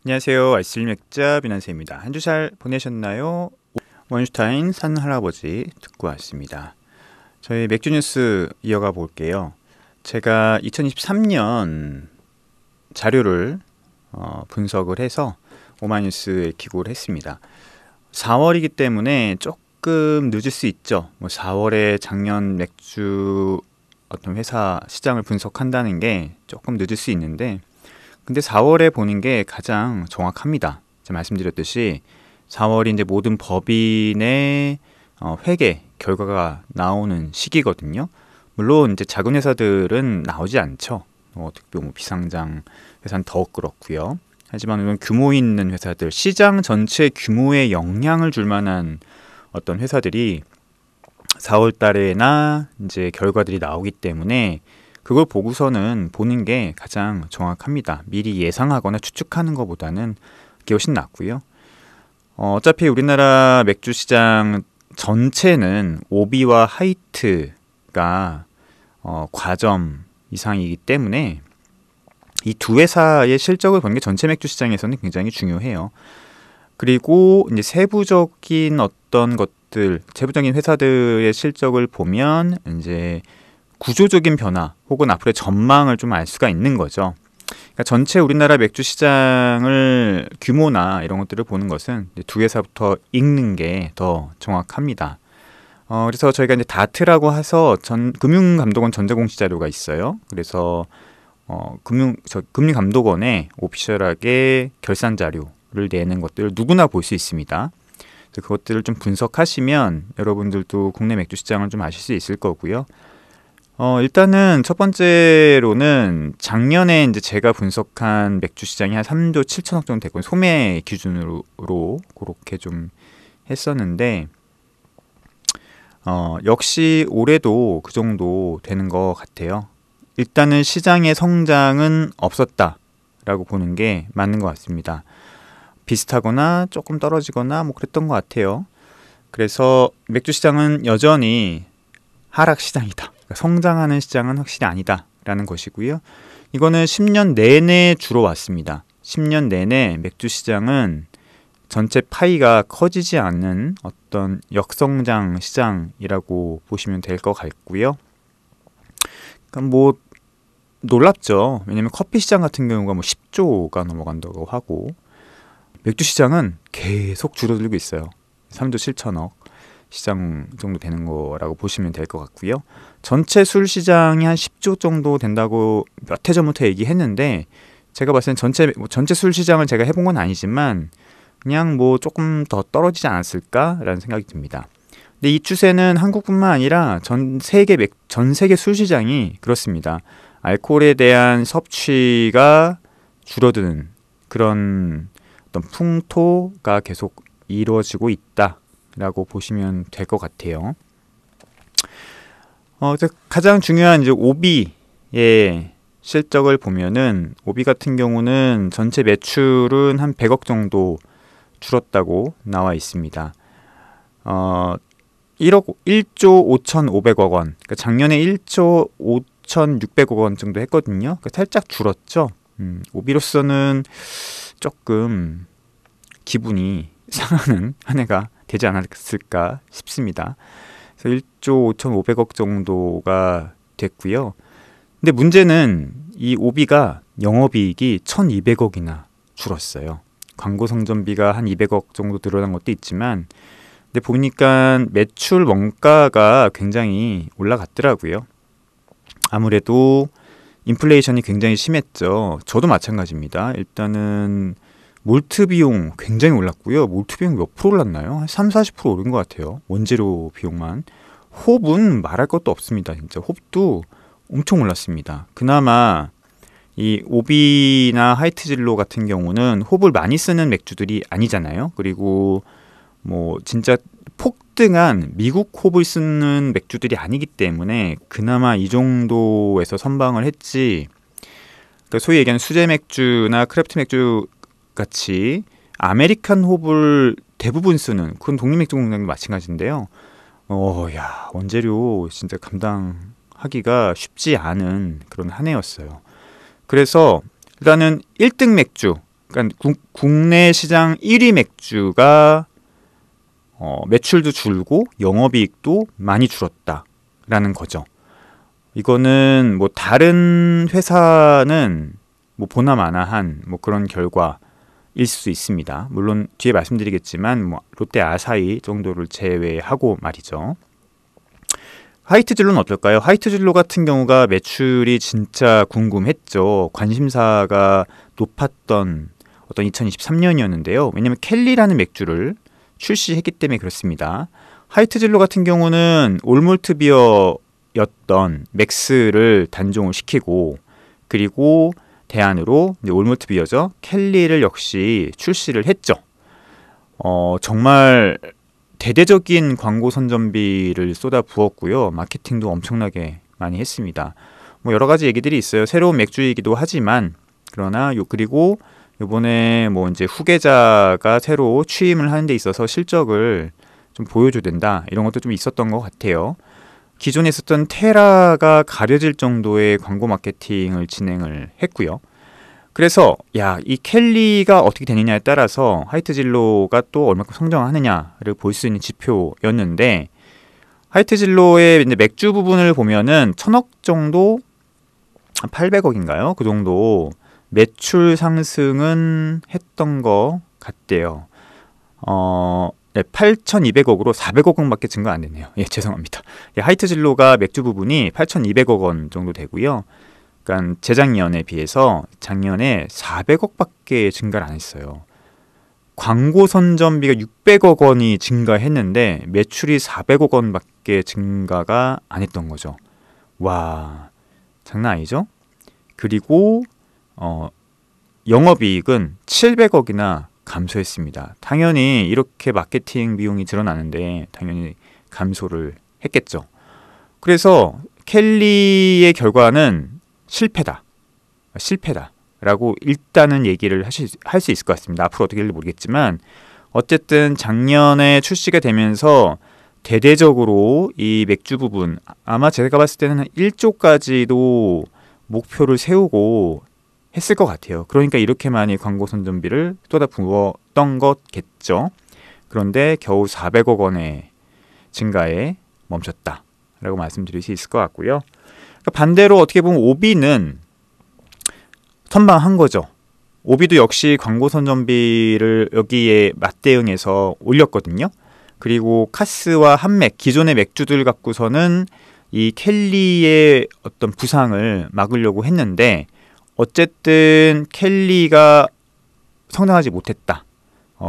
안녕하세요. 알쓸맥자 비난세입니다. 한 주 잘 보내셨나요? 원슈타인 산 할아버지 듣고 왔습니다. 저희 맥주 뉴스 이어가 볼게요. 제가 2023년 자료를 분석을 해서 오마이뉴스에 기고를 했습니다. 4월이기 때문에 조금 늦을 수 있죠. 4월에 작년 맥주 어떤 회사 시장을 분석한다는 게 조금 늦을 수 있는데, 근데 4월에 보는 게 가장 정확합니다. 제가 말씀드렸듯이 4월이 이제 모든 법인의 회계 결과가 나오는 시기거든요. 물론 이제 작은 회사들은 나오지 않죠. 특히 비상장 회사는 더욱 그렇고요. 하지만 이런 규모 있는 회사들, 시장 전체 규모에 영향을 줄 만한 어떤 회사들이 4월 달에나 이제 결과들이 나오기 때문에 그걸 보고서는 보는 게 가장 정확합니다. 미리 예상하거나 추측하는 것보다는 그게 훨씬 낫고요. 어차피 우리나라 맥주 시장 전체는 오비와 하이트가 과점 이상이기 때문에 이 두 회사의 실적을 보는 게 전체 맥주 시장에서는 굉장히 중요해요. 그리고 이제 세부적인 어떤 것들, 세부적인 회사들의 실적을 보면 이제 구조적인 변화 혹은 앞으로의 전망을 좀 알 수가 있는 거죠. 그러니까 전체 우리나라 맥주 시장을 규모나 이런 것들을 보는 것은 두 회사부터 읽는 게 더 정확합니다. 그래서 저희가 이제 다트라고 해서 금융감독원 전자공시 자료가 있어요. 그래서 금융감독원에 오피셜하게 결산 자료를 내는 것들을 누구나 볼 수 있습니다. 그래서 그것들을 좀 분석하시면 여러분들도 국내 맥주 시장을 좀 아실 수 있을 거고요. 일단은 첫 번째로는 작년에 이제 제가 분석한 맥주 시장이 한 3조 7천억 정도 됐고, 소매 기준으로 그렇게 좀 했었는데, 역시 올해도 그 정도 되는 것 같아요. 일단은 시장의 성장은 없었다라고 보는 게 맞는 것 같습니다. 비슷하거나 조금 떨어지거나 뭐 그랬던 것 같아요. 그래서 맥주 시장은 여전히 하락 시장이다. 성장하는 시장은 확실히 아니다라는 것이고요. 이거는 10년 내내 주로 왔습니다. 10년 내내 맥주 시장은 전체 파이가 커지지 않는 어떤 역성장 시장이라고 보시면 될 것 같고요. 그러니까 뭐 놀랍죠. 왜냐면 커피 시장 같은 경우가 뭐 10조가 넘어간다고 하고, 맥주 시장은 계속 줄어들고 있어요. 3조 7천억 시장 정도 되는 거라고 보시면 될 것 같고요. 전체 술 시장이 한 10조 정도 된다고 몇 해 전부터 얘기했는데, 제가 봤을 땐 전체 술 시장을 제가 해본 건 아니지만 그냥 뭐 조금 더 떨어지지 않았을까라는 생각이 듭니다. 근데 이 추세는 한국뿐만 아니라 전 세계 술 시장이 그렇습니다. 알코올에 대한 섭취가 줄어드는 그런 어떤 풍토가 계속 이루어지고 있다라고 보시면 될 것 같아요. 가장 중요한 이제 오비의 실적을 보면은, 오비 같은 경우는 전체 매출은 한 100억 정도 줄었다고 나와 있습니다. 1조 5,500억 원. 그러니까 작년에 1조 5,600억 원 정도 했거든요. 그러니까 살짝 줄었죠. 오비로서는 조금 기분이 상하는 한 해가 되지 않았을까 싶습니다. 그래서 1조 5,500억 정도가 됐고요. 근데 문제는 이 오비가 영업이익이 1,200억이나 줄었어요. 광고 성전비가 한 200억 정도 늘어난 것도 있지만, 근데 보니까 매출 원가가 굉장히 올라갔더라고요. 아무래도 인플레이션이 굉장히 심했죠. 저도 마찬가지입니다. 일단은 몰트 비용 굉장히 올랐고요. 몰트 비용 몇 프로 올랐나요? 한 30-40% 오른 것 같아요. 원재료 비용만. 홉은 말할 것도 없습니다. 진짜 홉도 엄청 올랐습니다. 그나마 이 오비나 하이트진로 같은 경우는 홉을 많이 쓰는 맥주들이 아니잖아요. 그리고 뭐 진짜 폭등한 미국 홉을 쓰는 맥주들이 아니기 때문에 그나마 이 정도에서 선방을 했지, 그러니까 소위 얘기하는 수제 맥주나 크래프트 맥주 같이 아메리칸 홉을 대부분 쓰는 그런 독립맥주 공장도 마찬가지인데요. 원재료 진짜 감당하기가 쉽지 않은 그런 한 해였어요. 그래서 일단은 1등 맥주, 그러니까 국내 시장 1위 맥주가 매출도 줄고 영업이익도 많이 줄었다라는 거죠. 이거는 뭐 다른 회사는 뭐 보나마나한 뭐 그런 결과일 수 있습니다. 물론 뒤에 말씀드리겠지만 뭐 롯데 아사히 정도를 제외하고 말이죠. 화이트 진로는 어떨까요? 화이트 진로 같은 경우가 매출이 진짜 궁금했죠. 관심사가 높았던 어떤 2023년이었는데요. 왜냐하면 켈리라는 맥주를 출시했기 때문에 그렇습니다. 화이트 진로 같은 경우는 올몰트 비어였던 맥스를 단종을 시키고 그리고 대안으로 올몰트 비어죠. 켈리를 역시 출시를 했죠. 정말 대대적인 광고 선전비를 쏟아 부었고요. 마케팅도 엄청나게 많이 했습니다. 뭐 여러 가지 얘기들이 있어요. 새로운 맥주이기도 하지만 그러나 그리고 이번에 뭐 이제 후계자가 새로 취임을 하는 데 있어서 실적을 좀 보여줘야 된다. 이런 것도 좀 있었던 것 같아요. 기존에 있었던 테라가 가려질 정도의 광고 마케팅을 진행을 했고요. 그래서 이 켈리가 어떻게 되느냐에 따라서 화이트 진로가 또 얼마큼 성장하느냐를 볼 수 있는 지표였는데 화이트 진로의 이제 맥주 부분을 보면은 1,000억 정도, 800억인가요? 그 정도 매출 상승은 했던 것 같대요. 8,200억으로 400억 원밖에 증가 안 됐네요. 죄송합니다. 화이트 진로가 맥주 부분이 8,200억 원 정도 되고요. 그러니까 재작년에 비해서 작년에 400억밖에 증가를 안 했어요. 광고 선전비가 600억 원이 증가했는데 매출이 400억 원밖에 증가가 안 했던 거죠. 와, 장난 아니죠? 그리고 영업이익은 700억이나 감소했습니다. 당연히 이렇게 마케팅 비용이 드러나는데 당연히 감소를 했겠죠. 그래서 켈리의 결과는 실패다라고 일단은 얘기를 할 수 있을 것 같습니다. 앞으로 어떻게 될지 모르겠지만 어쨌든 작년에 출시가 되면서 대대적으로 이 맥주 부분 아마 제가 봤을 때는 1조까지도 목표를 세우고 했을 것 같아요. 그러니까 이렇게 많이 광고 선전비를 쏟아부었던 것겠죠. 그런데 겨우 400억 원의 증가에 멈췄다라고 말씀드릴 수 있을 것 같고요. 반대로 어떻게 보면 오비는 선방한 거죠. 오비도 역시 광고 선전비를 여기에 맞대응해서 올렸거든요. 그리고 카스와 한맥, 기존의 맥주들 갖고서는 이 켈리의 어떤 부상을 막으려고 했는데 어쨌든 켈리가 성장하지 못했다.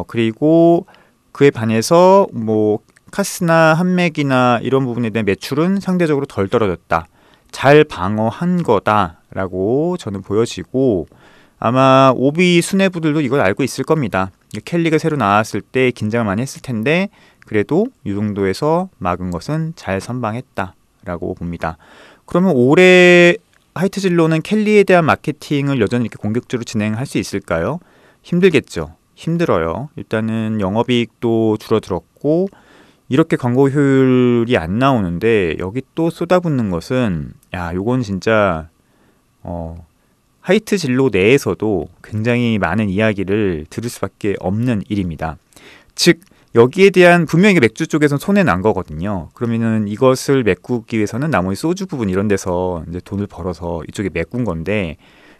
그리고 그에 반해서 뭐 카스나 한맥이나 이런 부분에 대한 매출은 상대적으로 덜 떨어졌다. 잘 방어한 거다라고 저는 보여지고 아마 오비 수뇌부들도 이걸 알고 있을 겁니다. 켈리가 새로 나왔을 때 긴장을 많이 했을 텐데 그래도 이 정도에서 막은 것은 잘 선방했다라고 봅니다. 그러면 올해 화이트 진로는 켈리에 대한 마케팅을 여전히 이렇게 공격적으로 진행할 수 있을까요? 힘들겠죠. 힘들어요. 일단은 영업이익도 줄어들었고 이렇게 광고 효율이 안 나오는데 여기 또 쏟아붓는 것은 요건 진짜 화이트 진로 내에서도 굉장히 많은 이야기를 들을 수밖에 없는 일입니다. 즉 여기에 대한 분명히 맥주 쪽에서는 손해 난 거거든요. 그러면은 이것을 메꾸기 위해서는 나머지 소주 부분 이런 데서 이제 돈을 벌어서 이쪽에 메꾼 건데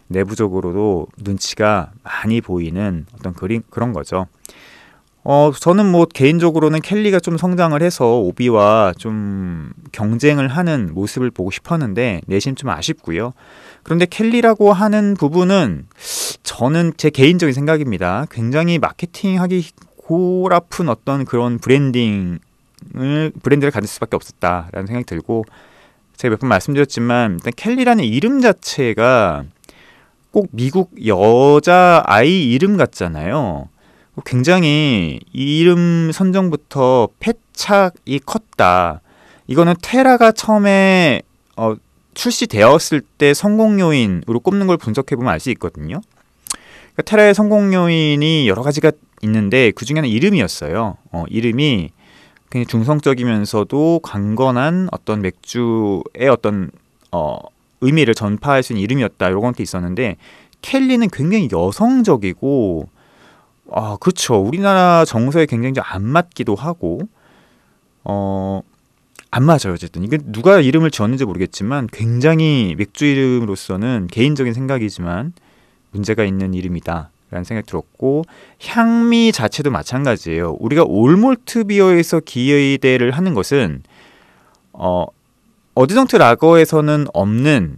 내부적으로도 눈치가 많이 보이는 어떤 그런 거죠. 저는 뭐 개인적으로는 켈리가 좀 성장을 해서 오비와 좀 경쟁을 하는 모습을 보고 싶었는데 내심 좀 아쉽고요. 그런데 켈리라고 하는 부분은 저는 제 개인적인 생각입니다. 굉장히 마케팅하기 골아픈 어떤 그런 브랜드를 가질 수밖에 없었다라는 생각이 들고 제가 몇 번 말씀드렸지만 일단 켈리라는 이름 자체가 꼭 미국 여자 아이 이름 같잖아요. 굉장히 이름 선정부터 패착이 컸다. 이거는 테라가 처음에 출시되었을 때 성공 요인으로 꼽는 걸 분석해보면 알 수 있거든요. 그러니까 테라의 성공 요인이 여러 가지가 있는데 그 중에는 이름이었어요. 이름이 굉장히 중성적이면서도 강건한 어떤 맥주의 어떤 의미를 전파할 수 있는 이름이었다. 이런 것도 있었는데 켈리는 굉장히 여성적이고, 그렇죠. 우리나라 정서에 굉장히 좀 안 맞기도 하고, 안 맞아요. 어쨌든 이게 누가 이름을 지었는지 모르겠지만 굉장히 맥주 이름으로서는 개인적인 생각이지만 문제가 있는 이름이다 라는 생각이 들었고, 향미 자체도 마찬가지예요. 우리가 올몰트 비어에서 기대를 하는 것은 어드정트 라거에서는 없는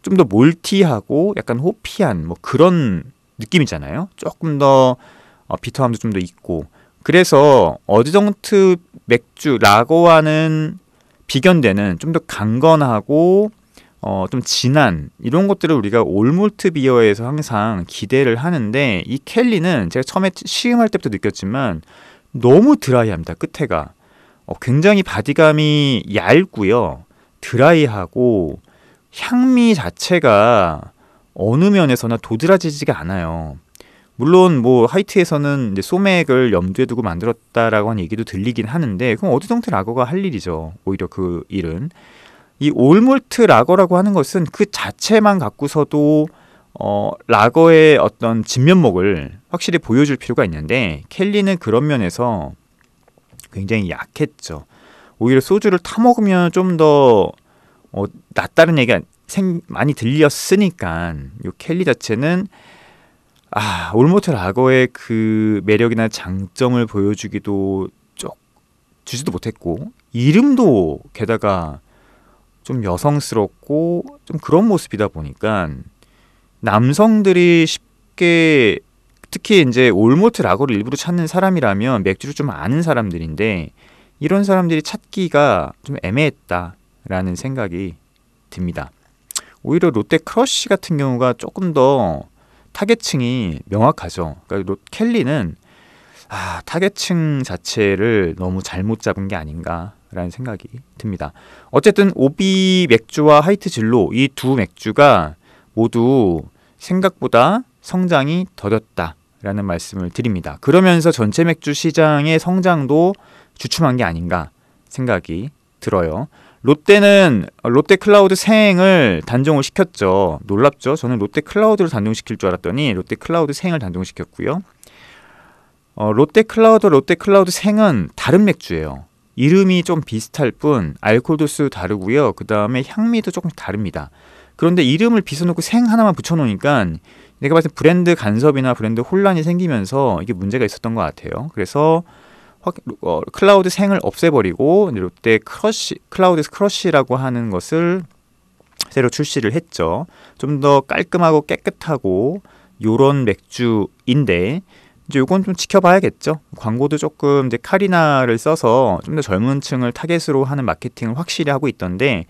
좀 더 몰티하고 약간 호피한 뭐 그런 느낌이잖아요. 조금 더 비터함도 좀 더 있고, 그래서 어드정트 맥주 라거와는 비견되는 좀 더 강건하고 좀 진한 이런 것들을 우리가 올몰트 비어에서 항상 기대를 하는데, 이 켈리는 제가 처음에 시음할 때부터 느꼈지만 너무 드라이합니다. 끝에가 굉장히 바디감이 얇고요, 드라이하고 향미 자체가 어느 면에서나 도드라지지가 않아요. 물론 뭐 하이트에서는 이제 소맥을 염두에 두고 만들었다라고 하는 얘기도 들리긴 하는데, 그럼 어드정트 라거가 할 일이죠. 오히려 그 일은. 이 올몰트 라거라고 하는 것은 그 자체만 갖고서도 라거의 어떤 진면목을 확실히 보여줄 필요가 있는데, 켈리는 그런 면에서 굉장히 약했죠. 오히려 소주를 타먹으면 좀 더 낫다는 얘기가 많이 들렸으니까 이 켈리 자체는 올몰트 라거의 그 매력이나 장점을 보여주기도 주지도 못했고, 이름도 게다가 좀 여성스럽고 좀 그런 모습이다 보니까 남성들이 쉽게, 특히 이제 올몰트 라거를 일부러 찾는 사람이라면 맥주를 좀 아는 사람들인데, 이런 사람들이 찾기가 좀 애매했다라는 생각이 듭니다. 오히려 롯데 크러쉬 같은 경우가 조금 더 타겟층이 명확하죠. 그러니까 켈리는 타겟층 자체를 너무 잘못 잡은 게 아닌가라는 생각이 듭니다. 어쨌든 오비 맥주와 하이트 진로, 이 두 맥주가 모두 생각보다 성장이 더뎠다라는 말씀을 드립니다. 그러면서 전체 맥주 시장의 성장도 주춤한 게 아닌가 생각이 들어요. 롯데는 롯데 클라우드 생을 단종을 시켰죠. 놀랍죠? 저는 롯데 클라우드를 단종시킬 줄 알았더니 롯데 클라우드 생을 단종시켰고요. 롯데 클라우드 생은 다른 맥주예요. 이름이 좀 비슷할 뿐 알코올 도수 다르고요. 그 다음에 향미도 조금 다릅니다. 그런데 이름을 빗어놓고 생 하나만 붙여놓으니까 내가 봤을 때 브랜드 간섭이나 브랜드 혼란이 생기면서 이게 문제가 있었던 것 같아요. 그래서 클라우드 생을 없애버리고 롯데 클라우드 크러쉬라고 하는 것을 새로 출시를 했죠. 좀 더 깔끔하고 깨끗하고 요런 맥주인데, 이제 요건 좀 지켜봐야겠죠. 광고도 조금 이제 카리나를 써서 좀 더 젊은 층을 타겟으로 하는 마케팅을 확실히 하고 있던데,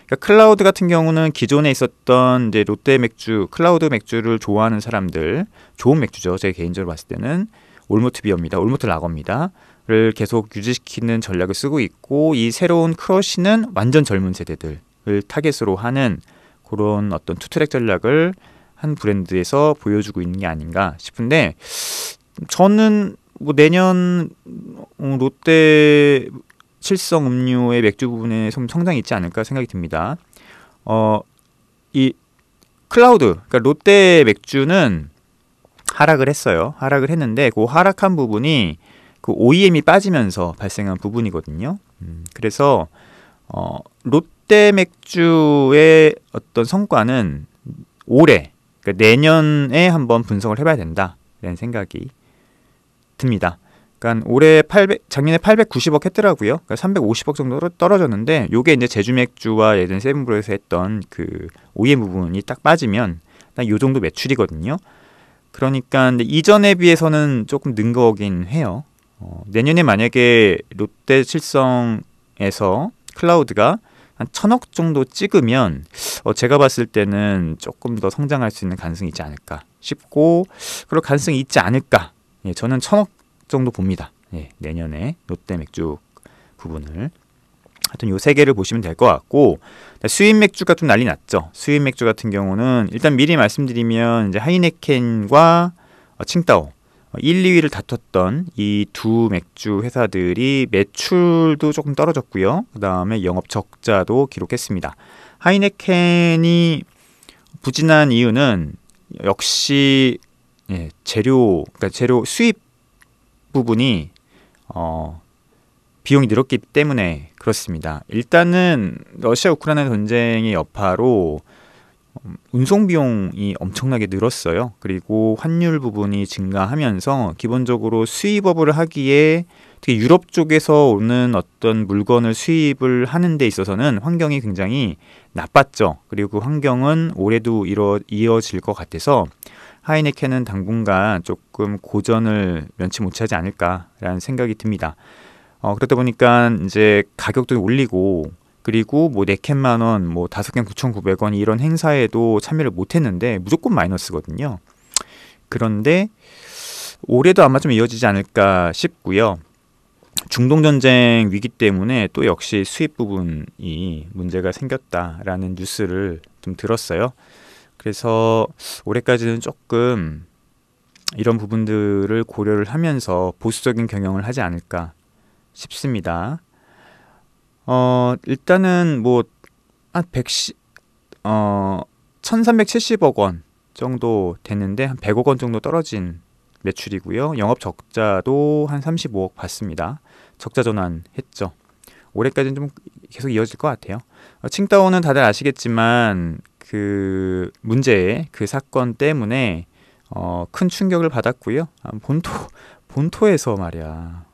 그러니까 클라우드 같은 경우는 기존에 있었던 이제 롯데 맥주, 클라우드 맥주를 좋아하는 사람들, 좋은 맥주죠. 제 개인적으로 봤을 때는 올몰트 비어입니다. 올몰트 라거입니다. 를 계속 유지시키는 전략을 쓰고 있고, 이 새로운 크러쉬는 완전 젊은 세대들을 타겟으로 하는 그런 어떤 투트랙 전략을 한 브랜드에서 보여주고 있는 게 아닌가 싶은데, 저는 뭐 내년 롯데 칠성 음료의 맥주 부분에 좀 성장이 있지 않을까 생각이 듭니다. 이 클라우드, 그러니까 롯데 맥주는 하락을 했어요. 하락을 했는데 그 하락한 부분이 그 OEM이 빠지면서 발생한 부분이거든요. 그래서 롯데 맥주의 어떤 성과는 올해, 그러니까 내년에 한번 분석을 해봐야 된다라는 생각이 듭니다. 그러니까 올해 작년에 890억 했더라고요. 그러니까 350억 정도로 떨어졌는데, 요게 이제 제주 맥주와 예전 세븐브루에서 했던 그 OEM 부분이 딱 빠지면 딱 요 정도 매출이거든요. 그러니까 이전에 비해서는 조금 는 거긴 해요. 내년에 만약에 롯데 칠성에서 클라우드가 한 1000억 정도 찍으면 제가 봤을 때는 조금 더 성장할 수 있는 가능성이 있지 않을까 싶고, 그럴 가능성이 있지 않을까. 저는 1000억 정도 봅니다. 내년에 롯데 맥주 부분을. 하여튼 요 세 개를 보시면 될 것 같고, 수입 맥주가 좀 난리 났죠. 수입 맥주 같은 경우는 일단 미리 말씀드리면 이제 하이네켄과 칭따오 1, 2위를 다퉜던 이 두 맥주 회사들이 매출도 조금 떨어졌고요. 그 다음에 영업 적자도 기록했습니다. 하이네켄이 부진한 이유는 역시 그러니까 재료 수입 부분이 비용이 늘었기 때문에 그렇습니다. 일단은 러시아 우크라이나 전쟁의 여파로 운송 비용이 엄청나게 늘었어요. 그리고 환율 부분이 증가하면서 기본적으로 수입업을 하기에 특히 유럽 쪽에서 오는 어떤 물건을 수입을 하는 데 있어서는 환경이 굉장히 나빴죠. 그리고 환경은 올해도 이어질 것 같아서 하이네켄은 당분간 조금 고전을 면치 못하지 않을까라는 생각이 듭니다. 그러다 보니까 이제 가격도 올리고 그리고 뭐 4캔만 원, 뭐 5캔 9,900원 이런 행사에도 참여를 못했는데 무조건 마이너스거든요. 그런데 올해도 아마 좀 이어지지 않을까 싶고요. 중동 전쟁 위기 때문에 또 역시 수입 부분이 문제가 생겼다라는 뉴스를 좀 들었어요. 그래서 올해까지는 조금 이런 부분들을 고려를 하면서 보수적인 경영을 하지 않을까 싶습니다. 일단은 뭐 한 1370억 원 정도 됐는데 한 100억 원 정도 떨어진 매출이고요. 영업 적자도 한 35억 봤습니다. 적자 전환했죠. 올해까지는 좀 계속 이어질 것 같아요. 칭다오는 다들 아시겠지만 그 문제의 그 사건 때문에 큰 충격을 받았고요. 본토에서 말이야.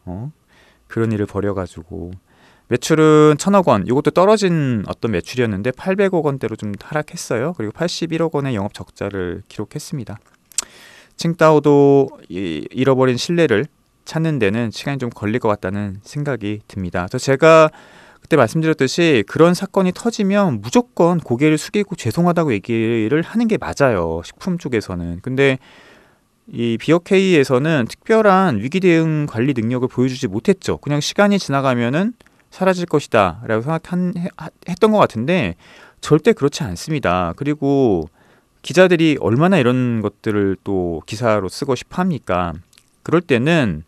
그런 일을 벌여가지고 매출은 1,000억 원, 이것도 떨어진 어떤 매출이었는데 800억 원대로 좀 하락했어요. 그리고 81억 원의 영업 적자를 기록했습니다. 칭다오도 잃어버린 신뢰를 찾는 데는 시간이 좀 걸릴 것 같다는 생각이 듭니다. 그래서 제가 그때 말씀드렸듯이 그런 사건이 터지면 무조건 고개를 숙이고 죄송하다고 얘기를 하는 게 맞아요. 식품 쪽에서는. 근데 이 BOK에서는 특별한 위기 대응 관리 능력을 보여주지 못했죠. 그냥 시간이 지나가면은 사라질 것이다 라고 생각했던 것 같은데 절대 그렇지 않습니다. 그리고 기자들이 얼마나 이런 것들을 또 기사로 쓰고 싶어 합니까? 그럴 때는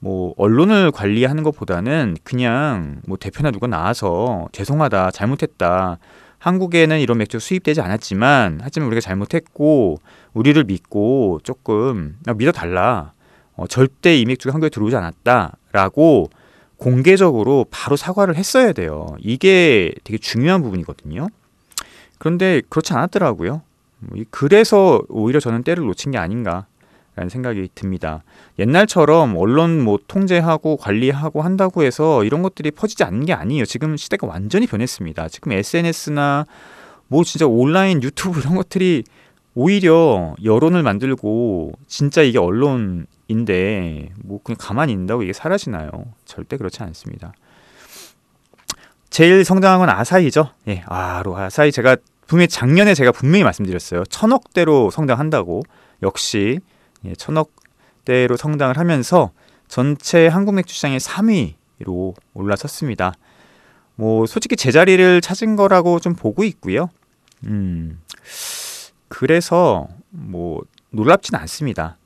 뭐 언론을 관리하는 것보다는 그냥 뭐 대표나 누가 나와서 죄송하다, 잘못했다. 한국에는 이런 맥주 수입되지 않았지만 하지만 우리가 잘못했고 우리를 믿고 조금 믿어달라. 절대 이 맥주가 한국에 들어오지 않았다라고 공개적으로 바로 사과를 했어야 돼요. 이게 되게 중요한 부분이거든요. 그런데 그렇지 않았더라고요. 그래서 오히려 저는 때를 놓친 게 아닌가라는 생각이 듭니다. 옛날처럼 언론 뭐 통제하고 관리하고 한다고 해서 이런 것들이 퍼지지 않는 게 아니에요. 지금 시대가 완전히 변했습니다. 지금 SNS나 뭐 진짜 온라인 유튜브 이런 것들이 오히려 여론을 만들고 진짜 이게 언론인데 뭐 그냥 가만히 있는다고 이게 사라지나요? 절대 그렇지 않습니다. 제일 성장한 건 아사히죠. 아사히 작년에 제가 분명히 말씀드렸어요. 1,000억대로 성장한다고. 역시 1,000억대로 성장을 하면서 전체 한국 맥주 시장의 3위로 올라섰습니다. 뭐 솔직히 제자리를 찾은 거라고 좀 보고 있고요. 그래서 뭐 놀랍진 않습니다.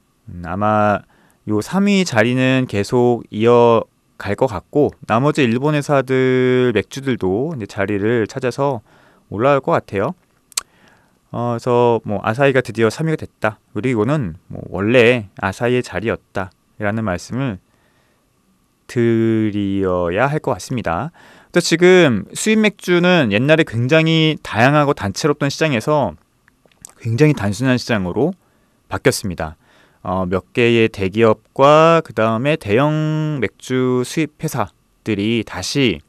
아마 요 3위 자리는 계속 이어갈 것 같고 나머지 일본 회사들 맥주들도 이제 자리를 찾아서 올라올 것 같아요. 그래서 뭐 아사히가 드디어 3위가 됐다. 그리고는 뭐 원래 아사히의 자리였다라는 말씀을 드려야 할 것 같습니다. 또 지금 수입 맥주는 옛날에 굉장히 다양하고 단체롭던 시장에서 굉장히 단순한 시장으로 바뀌었습니다. 몇 개의 대기업과 그 다음에 대형 맥주 수입 회사들이 다시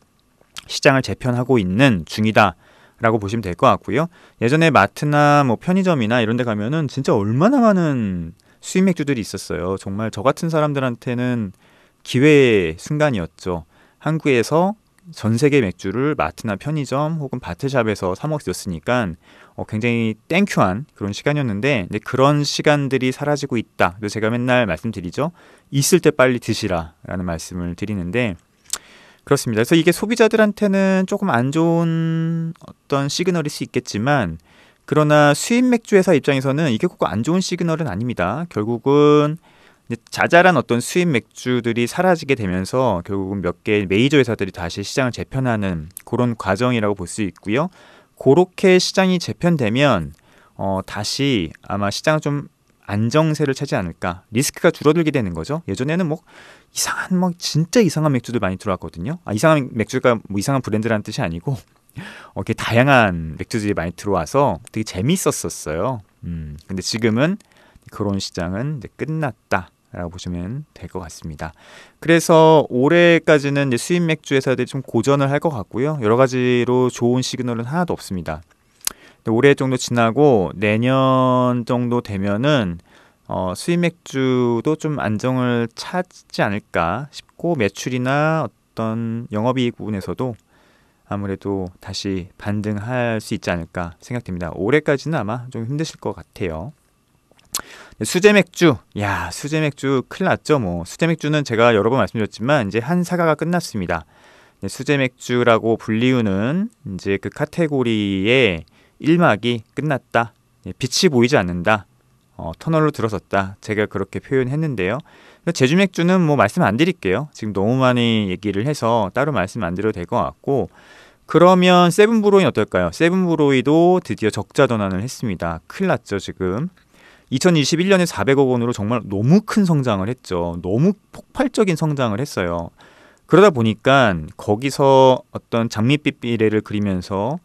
시장을 재편하고 있는 중이다라고 보시면 될 것 같고요. 예전에 마트나 뭐 편의점이나 이런 데 가면은 진짜 얼마나 많은 수입 맥주들이 있었어요. 정말 저 같은 사람들한테는 기회의 순간이었죠. 한국에서 전 세계 맥주를 마트나 편의점 혹은 바트샵에서 사 먹을 수 있었으니까 굉장히 땡큐한 그런 시간이었는데 그런 시간들이 사라지고 있다. 그래서 제가 맨날 말씀드리죠. 있을 때 빨리 드시라 라는 말씀을 드리는데 그렇습니다. 그래서 이게 소비자들한테는 조금 안 좋은 어떤 시그널일 수 있겠지만 그러나 수입 맥주 회사 입장에서는 이게 꼭 안 좋은 시그널은 아닙니다. 결국은 자잘한 어떤 수입 맥주들이 사라지게 되면서 결국은 몇 개의 메이저 회사들이 다시 시장을 재편하는 그런 과정이라고 볼 수 있고요. 그렇게 시장이 재편되면 다시 아마 시장은 좀 안정세를 차지 않을까. 리스크가 줄어들게 되는 거죠. 예전에는 뭐 이상한 진짜 이상한 맥주들 많이 들어왔거든요. 이상한 맥주가 뭐 이상한 브랜드라는 뜻이 아니고 이렇게 다양한 맥주들이 많이 들어와서 되게 재밌었었어요. 근데 지금은 그런 시장은 이제 끝났다라고 보시면 될 것 같습니다. 그래서 올해까지는 이제 수입 맥주 회사들이 좀 고전을 할 것 같고요. 여러 가지로 좋은 시그널은 하나도 없습니다. 올해 정도 지나고 내년 정도 되면은 수입 맥주도 좀 안정을 찾지 않을까 싶고, 매출이나 어떤 영업이익 부분에서도 아무래도 다시 반등할 수 있지 않을까 생각됩니다. 올해까지는 아마 좀 힘드실 것 같아요. 수제 맥주, 수제 맥주 큰일 났죠. 뭐 수제 맥주는 제가 여러 번 말씀드렸지만 이제 한 사가가 끝났습니다. 수제 맥주라고 불리우는 이제 그 카테고리의 1막이 끝났다. 빛이 보이지 않는다. 터널로 들어섰다. 제가 그렇게 표현했는데요. 제주 맥주는 뭐 말씀 안 드릴게요. 지금 너무 많이 얘기를 해서 따로 말씀 안 드려도 될 것 같고, 그러면 세븐브로이는 어떨까요? 세븐브로이도 드디어 적자 전환을 했습니다. 큰일 났죠, 지금. 2021년에 400억 원으로 정말 너무 큰 성장을 했죠. 너무 폭발적인 성장을 했어요. 그러다 보니까 거기서 어떤 장밋빛 미래를 그리면서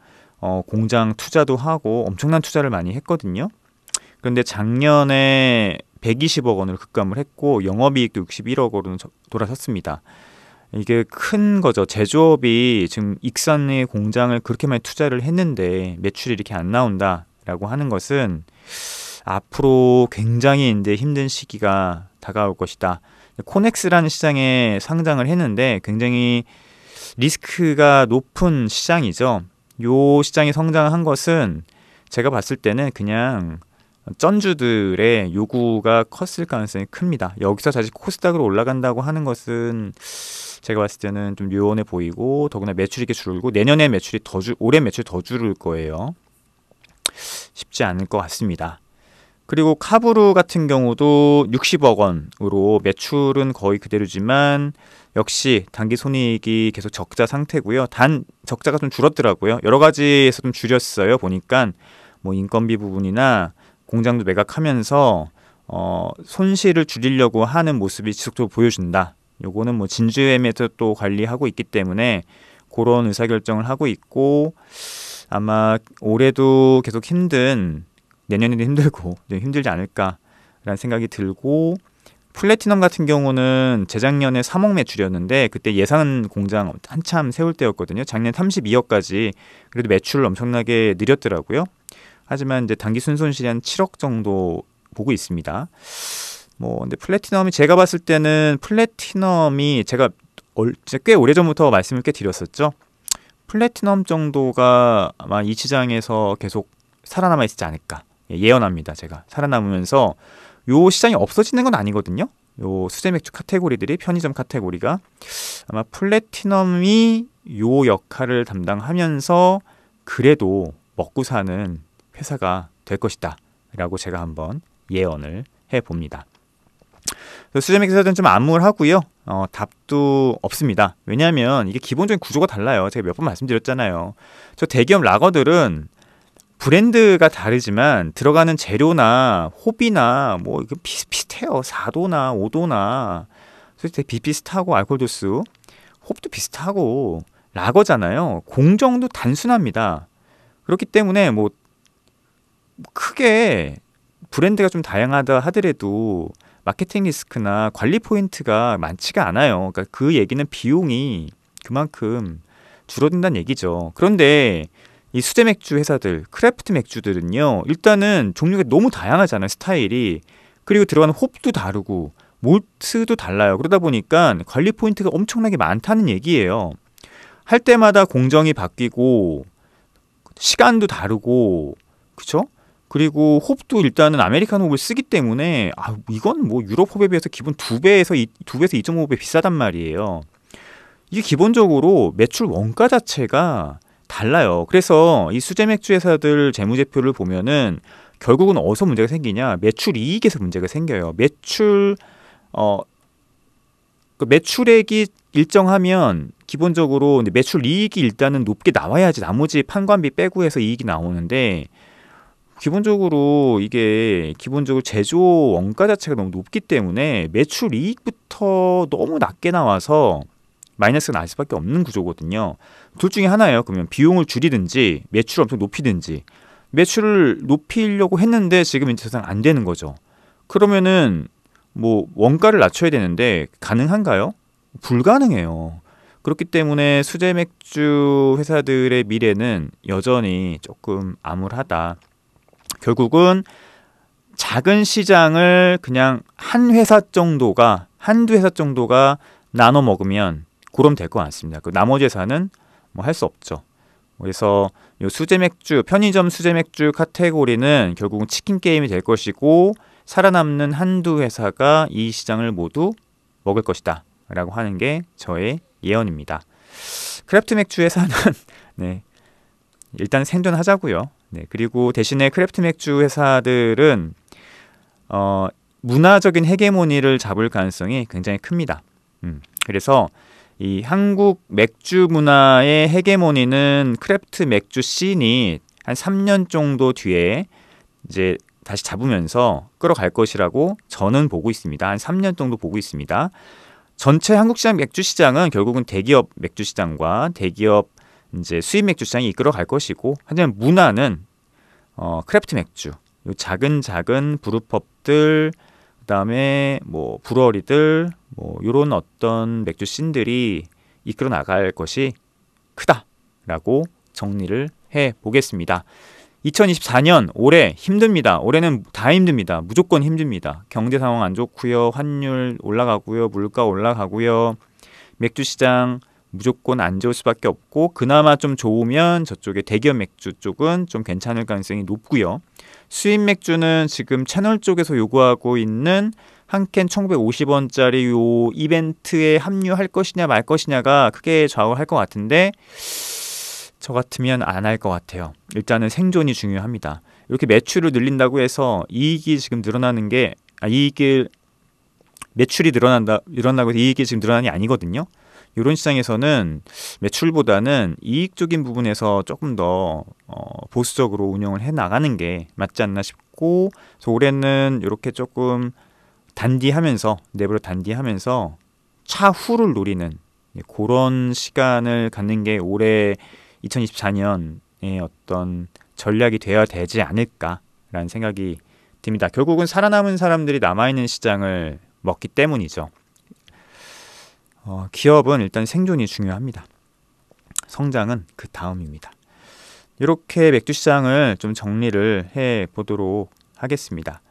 공장 투자도 하고 엄청난 투자를 많이 했거든요. 그런데 작년에 120억 원을 급감을 했고 영업이익도 61억 원으로 돌아섰습니다. 이게 큰 거죠. 제조업이 지금 익산의 공장을 그렇게 많이 투자를 했는데 매출이 이렇게 안 나온다라고 하는 것은 앞으로 굉장히 이제 힘든 시기가 다가올 것이다. 코넥스라는 시장에 상장을 했는데 굉장히 리스크가 높은 시장이죠. 요 시장이 성장한 것은 제가 봤을 때는 그냥 쩐주들의 요구가 컸을 가능성이 큽니다. 여기서 다시 코스닥으로 올라간다고 하는 것은 제가 봤을 때는 좀 요원해 보이고, 더구나 매출이 이렇게 줄고 내년에 매출이 올해 매출이 더 줄을 거예요. 쉽지 않을 것 같습니다. 그리고 카브루 같은 경우도 60억 원으로 매출은 거의 그대로지만 역시 당기손익이 계속 적자 상태고요. 단 적자가 좀 줄었더라고요. 여러 가지에서 좀 줄였어요. 보니까 뭐 인건비 부분이나 공장도 매각하면서 손실을 줄이려고 하는 모습이 지속적으로 보여준다. 요거는 뭐 진주엠에서 또 관리하고 있기 때문에 그런 의사결정을 하고 있고, 아마 올해도 계속 내년에도 힘들고 힘들지 않을까라는 생각이 들고, 플래티넘 같은 경우는 재작년에 3억 매출이었는데 그때 예산 공장 한참 세울 때였거든요. 작년 32억까지 그래도 매출을 엄청나게 늘렸더라고요. 하지만 이제 단기 순손실이 한 7억 정도 보고 있습니다. 근데 플래티넘이 제가 봤을 때는 제가 꽤 오래전부터 말씀을 꽤 드렸었죠. 플래티넘 정도가 아마 이 시장에서 계속 살아남아 있지 않을까 예언합니다. 제가 살아남으면서 요 시장이 없어지는 건 아니거든요. 요 수제 맥주 카테고리들이, 편의점 카테고리가 아마 플래티넘이 요 역할을 담당하면서 그래도 먹고 사는 회사가 될 것이다 라고 제가 한번 예언을 해봅니다. 수제 맥주 회사들은 좀 암울하고요. 답도 없습니다. 왜냐하면 이게 기본적인 구조가 달라요. 제가 몇 번 말씀드렸잖아요. 저 대기업 라거들은 브랜드가 다르지만 들어가는 재료나 호비나 뭐 이거 비슷해요. 4도나 5도나 솔직히 비슷하고, 알코올 도수 홉도 비슷하고 라거잖아요. 공정도 단순합니다. 그렇기 때문에 뭐 크게 브랜드가 좀 다양하다 하더라도 마케팅 리스크나 관리 포인트가 많지가 않아요. 그러니까 그 얘기는 비용이 그만큼 줄어든다는 얘기죠. 그런데 이 수제 맥주 회사들, 크래프트 맥주들은요, 일단은 종류가 너무 다양하잖아요, 스타일이. 그리고 들어가는 홉도 다르고 몰트도 달라요. 그러다 보니까 관리 포인트가 엄청나게 많다는 얘기예요. 할 때마다 공정이 바뀌고 시간도 다르고, 그쵸? 그리고 홉도 일단은 아메리칸 홉을 쓰기 때문에 이건 뭐 유럽 홉에 비해서 기본 2배에서 2.5배 비싸단 말이에요. 이게 기본적으로 매출 원가 자체가 달라요. 그래서 이 수제 맥주 회사들 재무제표를 보면은 결국은 어디서 문제가 생기냐? 매출 이익에서 문제가 생겨요. 매출액이 일정하면 기본적으로 매출 이익이 일단은 높게 나와야지 나머지 판관비 빼고 해서 이익이 나오는데, 기본적으로 이게 제조 원가 자체가 너무 높기 때문에 매출 이익부터 너무 낮게 나와서 마이너스가 날 수밖에 없는 구조거든요. 둘 중에 하나예요. 그러면 비용을 줄이든지 매출을 엄청 높이든지. 매출을 높이려고 했는데 지금 이제 세상 안 되는 거죠. 그러면은 뭐 원가를 낮춰야 되는데 가능한가요? 불가능해요. 그렇기 때문에 수제 맥주 회사들의 미래는 여전히 조금 암울하다. 결국은 작은 시장을 그냥 한두 회사 정도가 나눠 먹으면 그럼 될 것 같습니다. 그 나머지 회사는 뭐 할 수 없죠. 그래서 요 수제 맥주, 편의점 수제 맥주 카테고리는 결국은 치킨 게임이 될 것이고 살아남는 한두 회사가 이 시장을 모두 먹을 것이다 라고 하는 게 저의 예언입니다. 크래프트 맥주 회사는 네, 일단 생존하자고요. 네, 그리고 대신에 크래프트 맥주 회사들은 문화적인 헤게모니를 잡을 가능성이 굉장히 큽니다. 그래서 이 한국 맥주 문화의 헤게모니는 크래프트 맥주 씬이 한 3년 정도 뒤에 이제 다시 잡으면서 끌어갈 것이라고 저는 보고 있습니다. 한 3년 정도 보고 있습니다. 전체 한국 시장 맥주 시장은 결국은 대기업 맥주 시장과 대기업 이제 수입 맥주 시장이 이끌어갈 것이고, 하지만 문화는 크래프트 맥주, 요 작은 브루펍들, 그다음에 뭐 브루어리들, 뭐 이런 어떤 맥주 씬들이 이끌어 나갈 것이 크다라고 정리를 해 보겠습니다. 2024년 올해 힘듭니다. 올해는 다 힘듭니다. 무조건 힘듭니다. 경제 상황 안 좋고요. 환율 올라가고요. 물가 올라가고요. 맥주 시장 무조건 안 좋을 수밖에 없고, 그나마 좀 좋으면 저쪽에 대기업 맥주 쪽은 좀 괜찮을 가능성이 높고요. 수입 맥주는 지금 채널 쪽에서 요구하고 있는 한 캔 1,950원짜리 요 이벤트에 합류할 것이냐 말 것이냐가 크게 좌우할 것 같은데, 저 같으면 안 할 것 같아요. 일단은 생존이 중요합니다. 이렇게 매출을 늘린다고 해서 이익이 지금 늘어나는 게 매출이 늘어나고 해서 이익이 지금 늘어나는 게 아니거든요. 이런 시장에서는 매출보다는 이익적인 부분에서 조금 더 보수적으로 운영을 해 나가는 게 맞지 않나 싶고, 그래서 올해는 이렇게 조금 내부로 단디하면서 차후를 노리는 그런 시간을 갖는 게 올해 2024년의 어떤 전략이 되어야 되지 않을까라는 생각이 듭니다. 결국은 살아남은 사람들이 남아있는 시장을 먹기 때문이죠. 기업은 일단 생존이 중요합니다. 성장은 그 다음입니다. 이렇게 맥주 시장을 좀 정리를 해 보도록 하겠습니다.